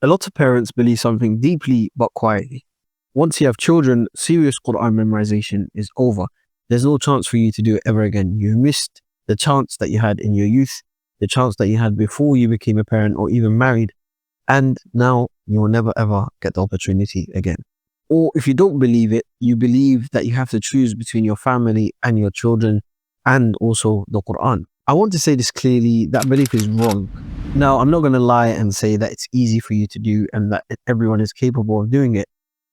A lot of parents believe something deeply but quietly. Once you have children, serious Qur'an memorization is over. There's no chance for you to do it ever again. You've missed the chance that you had in your youth, the chance that you had before you became a parent or even married, and now you will never ever get the opportunity again. Or if you don't believe it, you believe that you have to choose between your family and your children and also the Qur'an. I want to say this clearly, that belief is wrong. Now, I'm not going to lie and say that it's easy for you to do and that everyone is capable of doing it.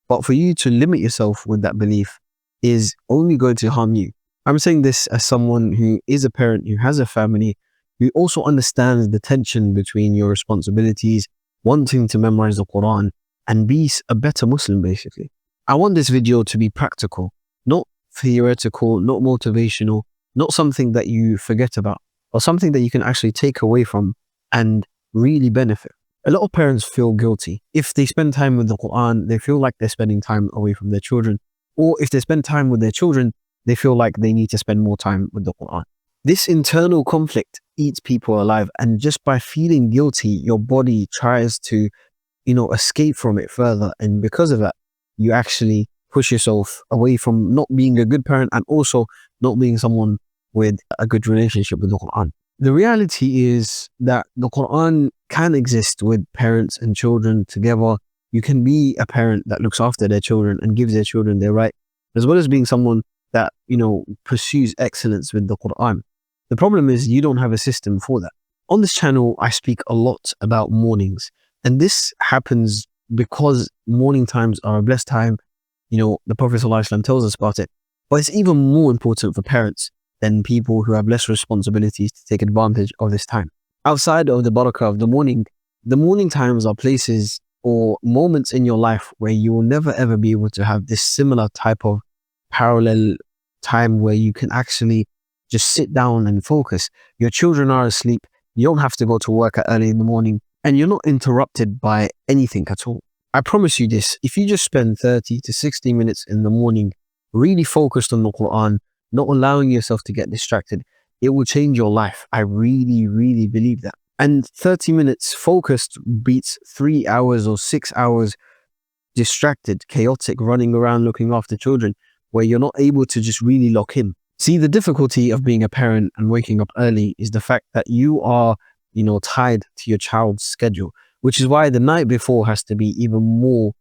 But for you to limit yourself with that belief is only going to harm you. I'm saying this as someone who is a parent, who has a family, who also understands the tension between your responsibilities, wanting to memorize the Quran and be a better Muslim, basically. I want this video to be practical, not theoretical, not motivational, not something that you forget about, or something that you can actually take away from and really benefit. A lot of parents feel guilty. If they spend time with the Quran, they feel like they're spending time away from their children. Or if they spend time with their children, they feel like they need to spend more time with the Quran. This internal conflict eats people alive. And just by feeling guilty, your body tries to, escape from it further. And because of that, you actually push yourself away from not being a good parent and also not being someone with a good relationship with the Quran. The reality is that the Quran can exist with parents and children together. You can be a parent that looks after their children and gives their children their right, as well as being someone that, pursues excellence with the Quran. The problem is you don't have a system for that. On this channel, I speak a lot about mornings, and this happens because morning times are a blessed time. The Prophet ﷺ tells us about it, but it's even more important for parents than people who have less responsibilities to take advantage of this time. Outside of the barakah of the morning times are places or moments in your life where you will never ever be able to have this similar type of parallel time where you can actually just sit down and focus. Your children are asleep. You don't have to go to work early in the morning and you're not interrupted by anything at all. I promise you this, if you just spend 30 to 60 minutes in the morning really focused on the Quran, not allowing yourself to get distracted, it will change your life. I really, really believe that. And 30 minutes focused beats 3 hours or 6 hours distracted, chaotic, running around looking after children, where you're not able to just really lock in. See, the difficulty of being a parent and waking up early is the fact that you are, tied to your child's schedule, which is why the night before has to be even more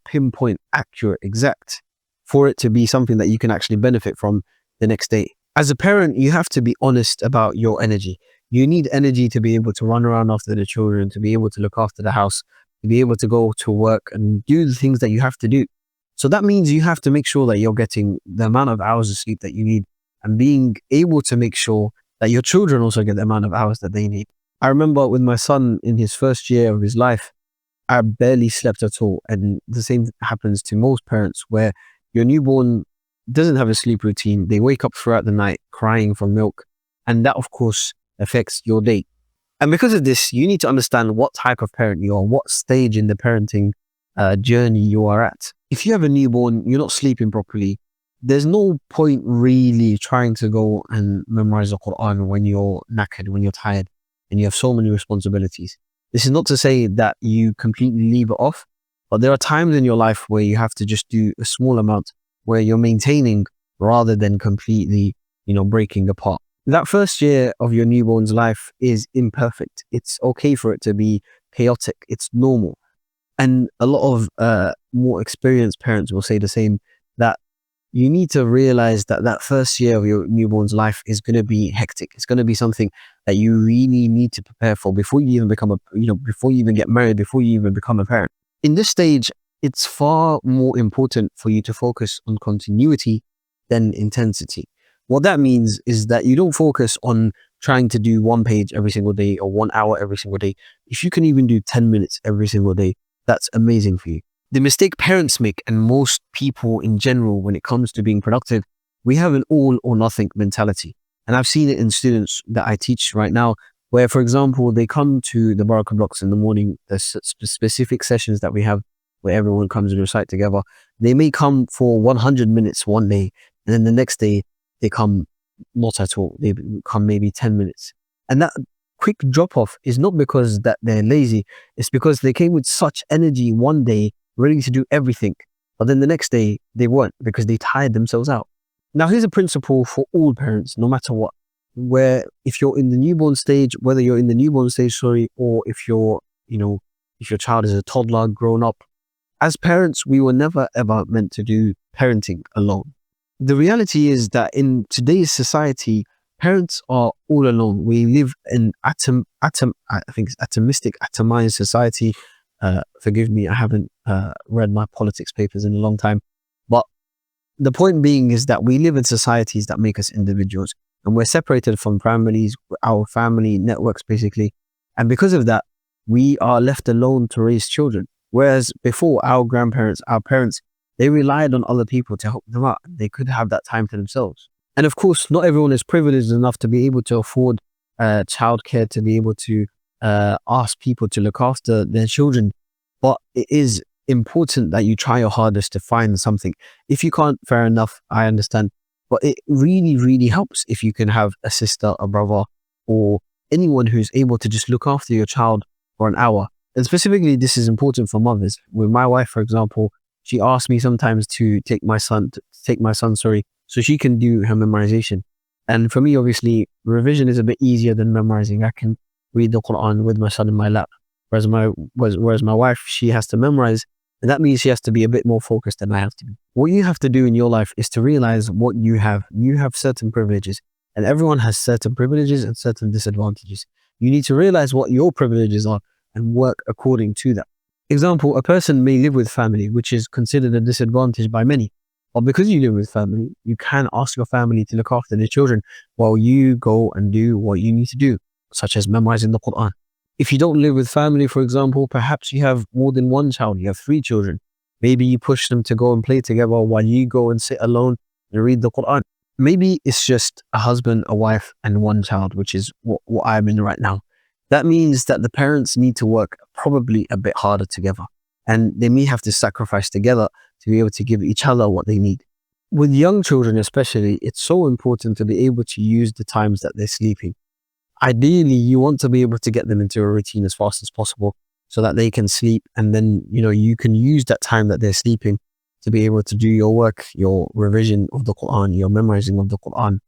pinpoint, accurate, exact, for it to be something that you can actually benefit from the next day. As a parent, you have to be honest about your energy. You need energy to be able to run around after the children, to be able to look after the house, to be able to go to work and do the things that you have to do. So that means you have to make sure that you're getting the amount of hours of sleep that you need and being able to make sure that your children also get the amount of hours that they need. I remember with my son in his first year of his life, I barely slept at all. And the same happens to most parents where your newborn doesn't have a sleep routine. They wake up throughout the night crying for milk. And that, of course, affects your day. And because of this, you need to understand what type of parent you are, what stage in the parenting journey you are at. If you have a newborn, you're not sleeping properly, there's no point really trying to go and memorize the Quran when you're knackered, when you're tired, and you have so many responsibilities. This is not to say that you completely leave it off, but there are times in your life where you have to just do a small amount where you're maintaining rather than completely, breaking apart. That first year of your newborn's life is imperfect. It's okay for it to be chaotic. It's normal. And a lot of more experienced parents will say the same, that you need to realize that that first year of your newborn's life is going to be hectic. It's going to be something that you really need to prepare for before you even become before you even get married, before you even become a parent. In this stage, it's far more important for you to focus on continuity than intensity. What that means is that you don't focus on trying to do 1 page every single day or 1 hour every single day. If you can even do 10 minutes every single day, that's amazing for you. The mistake parents make, and most people in general when it comes to being productive, we have an all or nothing mentality. And I've seen it in students that I teach right now, where, for example, they come to the Barakah blocks in the morning, the specific sessions that we have where everyone comes and recite together. They may come for 100 minutes one day, and then the next day they come not at all. They come maybe 10 minutes. And that quick drop off is not because that they're lazy. It's because they came with such energy one day, ready to do everything. But then the next day they weren't because they tired themselves out. Now, here's a principle for all parents, no matter what, where if you're in the newborn stage, whether you're in the newborn stage, sorry, or if you're, if your child is a toddler, grown up, as parents, we were never ever meant to do parenting alone. The reality is that in today's society, parents are all alone. We live in I think it's atomistic, atomized society. Forgive me, I haven't read my politics papers in a long time. But the point being is that we live in societies that make us individuals, and we're separated from families, our family networks, basically. And because of that, we are left alone to raise children. Whereas before, our grandparents, our parents, they relied on other people to help them out. They could have that time to themselves. And of course, not everyone is privileged enough to be able to afford childcare, to be able to ask people to look after their children. But it is important that you try your hardest to find something. If you can't, fair enough, I understand. But it really, really helps if you can have a sister, a brother, or anyone who's able to just look after your child for an hour. And specifically, this is important for mothers. With my wife, for example, she asks me sometimes to take my son, so she can do her memorization. And for me, obviously, revision is a bit easier than memorizing. I can read the Qur'an with my son in my lap. Whereas my wife, she has to memorize, and that means she has to be a bit more focused than I have to be. What you have to do in your life is to realize what you have. You have certain privileges, and everyone has certain privileges and certain disadvantages. You need to realize what your privileges are and work according to that. Example, a person may live with family, which is considered a disadvantage by many. But because you live with family, you can ask your family to look after their children while you go and do what you need to do, such as memorizing the Qur'an. If you don't live with family, for example, perhaps you have more than one child, you have 3 children. Maybe you push them to go and play together while you go and sit alone and read the Qur'an. Maybe it's just a husband, a wife, and 1 child, which is what I'm in right now. That means that the parents need to work probably a bit harder together, and they may have to sacrifice together to be able to give each other what they need. With young children especially, it's so important to be able to use the times that they're sleeping. Ideally, you want to be able to get them into a routine as fast as possible so that they can sleep, and then you can use that time that they're sleeping to be able to do your work, your revision of the Qur'an, your memorizing of the Qur'an.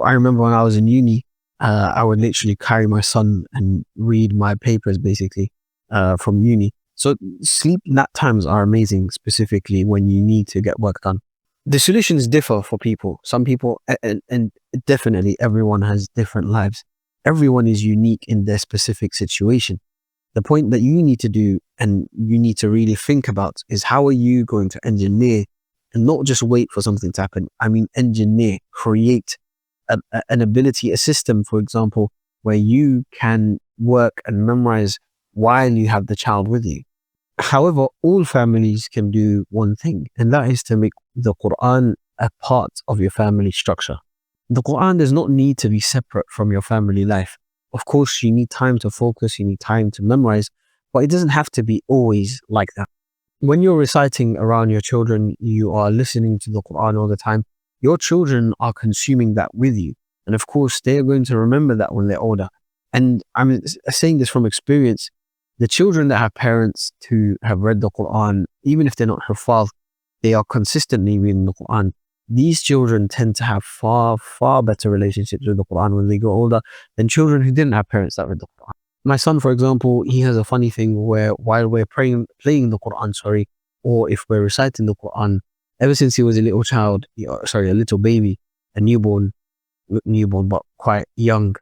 I remember when I was in uni, I would literally carry my son and read my papers basically from uni. So sleep nap times are amazing, specifically when you need to get work done. The solutions differ for people. Some people, and definitely everyone has different lives. Everyone is unique in their specific situation. The point that you need to do and you need to really think about is, how are you going to engineer and not just wait for something to happen? I mean, engineer, create an ability, a system, for example, where you can work and memorize while you have the child with you. However, all families can do one thing, and that is to make the Qur'an a part of your family structure. The Qur'an does not need to be separate from your family life. Of course, you need time to focus, you need time to memorize, but it doesn't have to be always like that. When you're reciting around your children, you are listening to the Qur'an all the time. Your children are consuming that with you. And of course, they are going to remember that when they're older. And I'm saying this from experience. The children that have parents who have read the Qur'an, even if they're not Hufaz, they are consistently reading the Qur'an. These children tend to have far, far better relationships with the Qur'an when they grow older than children who didn't have parents that read the Qur'an. My son, for example, he has a funny thing where while we're playing the Qur'an, or if we're reciting the Qur'an, ever since he was a little child, a little baby, a newborn but quite young,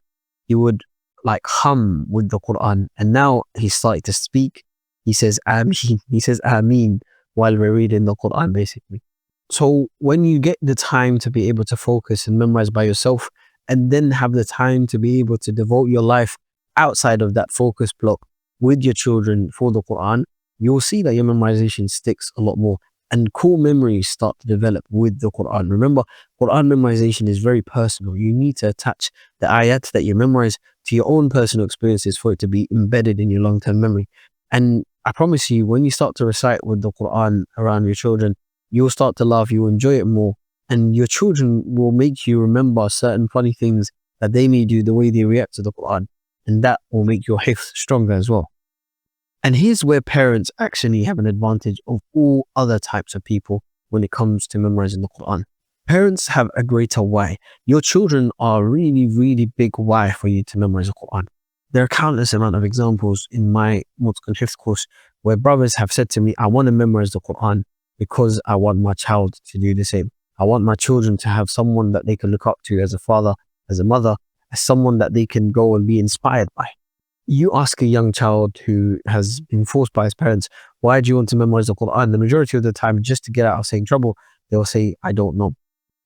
he would like hum with the Qur'an. And now he's started to speak. He says Ameen. He says Ameen while we're reading the Qur'an, basically. So when you get the time to be able to focus and memorize by yourself, and then have the time to be able to devote your life outside of that focus block with your children for the Qur'an, you'll see that your memorization sticks a lot more, and core memories start to develop with the Qur'an. Remember, Qur'an memorization is very personal. You need to attach the ayat that you memorize to your own personal experiences for it to be embedded in your long-term memory. And I promise you, when you start to recite with the Qur'an around your children, you'll start to laugh, you'll enjoy it more, and your children will make you remember certain funny things that they may do, the way they react to the Qur'an. and that will make your hifz stronger as well. And here's where parents actually have an advantage of all other types of people when it comes to memorizing the Quran. Parents have a greater why. Your children are a really, really big why for you to memorize the Quran. There are countless amount of examples in my Mutqan Hifz course where brothers have said to me, I want to memorize the Quran because I want my child to do the same. I want my children to have someone that they can look up to as a father, as a mother, as someone that they can go and be inspired by. You ask a young child who has been forced by his parents, why do you want to memorize the Quran? The majority of the time, just to get out of saying trouble, they'll say, I don't know.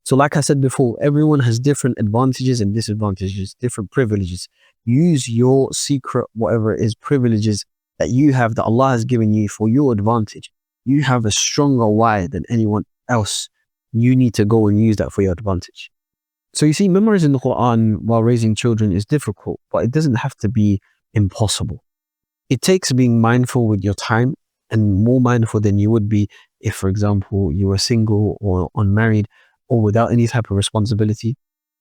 So like I said before, everyone has different advantages and disadvantages, different privileges. Use your secret, whatever it is, privileges that you have, that Allah has given you for your advantage. You have a stronger why than anyone else. You need to go and use that for your advantage. So you see, memorizing the Quran while raising children is difficult, but it doesn't have to be impossible. It takes being mindful with your time, and more mindful than you would be if, for example, you were single or unmarried or without any type of responsibility.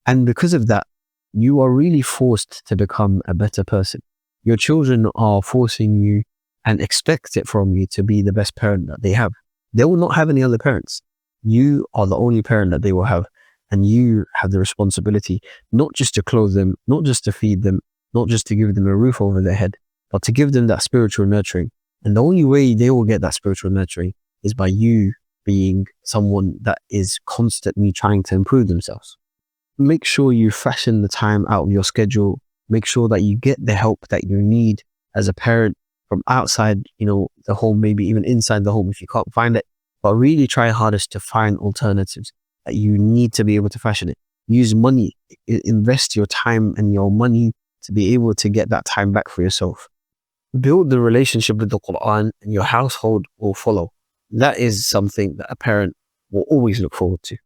And because of that, you are really forced to become a better person. Your children are forcing you and expect it from you to be the best parent that they have. They will not have any other parents. You are the only parent that they will have, and you have the responsibility not just to clothe them, not just to feed them, not just to give them a roof over their head, but to give them that spiritual nurturing. And the only way they will get that spiritual nurturing is by you being someone that is constantly trying to improve themselves. Make sure you fashion the time out of your schedule. Make sure that you get the help that you need as a parent from outside, the home, maybe even inside the home if you can't find it. But really try hardest to find alternatives that you need to be able to fashion it. Use money, invest your time and your money to be able to get that time back for yourself. Build the relationship with the Quran, and your household will follow. That is something that a parent will always look forward to.